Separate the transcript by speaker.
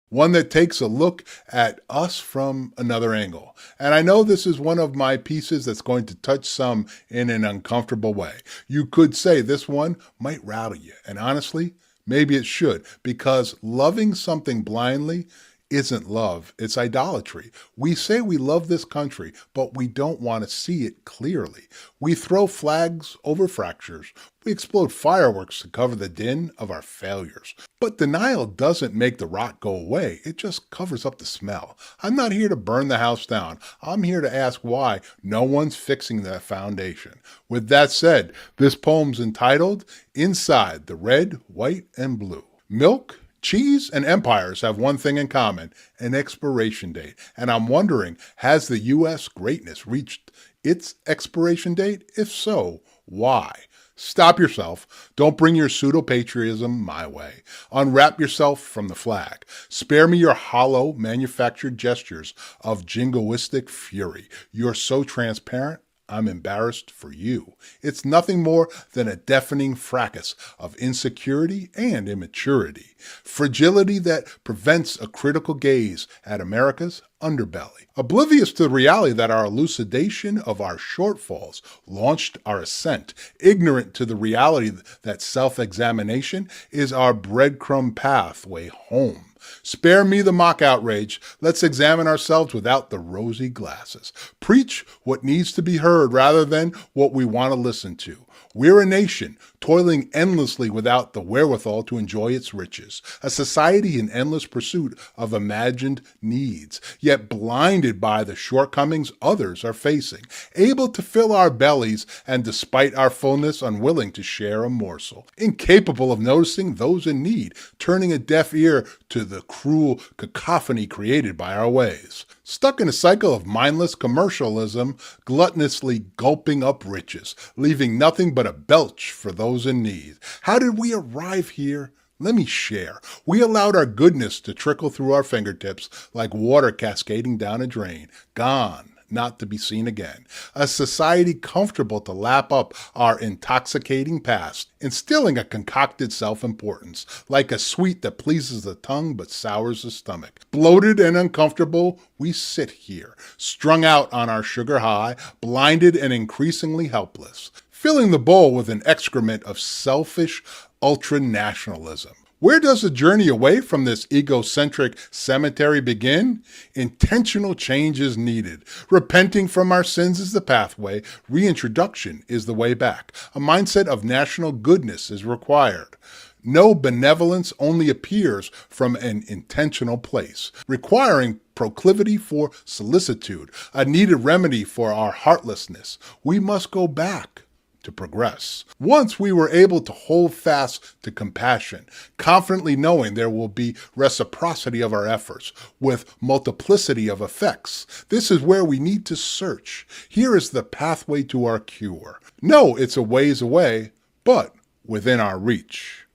Speaker 1: one that takes a look at us from another angle. And I know this is one of my pieces that's going to touch some in an uncomfortable way. You could say this one might rattle you, and honestly, maybe it should, because loving something blindly isn't love, it's idolatry. We say we love this country, but we don't want to see it clearly. We throw flags over fractures. We explode fireworks to cover the din of our failures. But denial doesn't make the rot go away. It just covers up the smell. I'm not here to burn the house down. I'm here to ask why no one's fixing that foundation. With that said, this poem's entitled Inside the Red, White, and Blue. Milk, cheese, and empires have one thing in common, an expiration date. And I'm wondering, has the U.S. greatness reached its expiration date? If so, why? Stop yourself. Don't bring your pseudo-patriotism my way. Unwrap yourself from the flag. Spare me your hollow, manufactured gestures of jingoistic fury. You're so transparent, I'm embarrassed for you. It's nothing more than a deafening fracas of insecurity and immaturity. Fragility that prevents a critical gaze at America's underbelly. Oblivious to the reality that our elucidation of our shortfalls launched our ascent. Ignorant to the reality that self-examination is our breadcrumb pathway home. Spare me the mock outrage. Let's examine ourselves without the rosy glasses. Preach what needs to be heard rather than what we want to listen to. We're a nation toiling endlessly without the wherewithal to enjoy its riches, a society in endless pursuit of imagined needs, yet blinded by the shortcomings others are facing, able to fill our bellies and despite our fullness unwilling to share a morsel, incapable of noticing those in need, turning a deaf ear to the cruel cacophony created by our ways. Stuck in a cycle of mindless commercialism, gluttonously gulping up riches, leaving nothing but a belch for those in need. How did we arrive here? Let me share. We allowed our goodness to trickle through our fingertips like water cascading down a drain. Gone, not to be seen again. A society comfortable to lap up our intoxicating past, instilling a concocted self-importance, like a sweet that pleases the tongue but sours the stomach. Bloated and uncomfortable, we sit here, strung out on our sugar high, blinded and increasingly helpless, filling the bowl with an excrement of selfish ultra-nationalism. Where does the journey away from this egocentric cemetery begin? Intentional change is needed. Repenting from our sins is the pathway. Reintroduction is the way back. A mindset of national goodness is required. No benevolence only appears from an intentional place, requiring proclivity for solicitude, a needed remedy for our heartlessness. We must go back to progress. Once we were able to hold fast to compassion, confidently knowing there will be reciprocity of our efforts with multiplicity of effects. This is where we need to search. Here is the pathway to our cure. No, it's a ways away, but within our reach.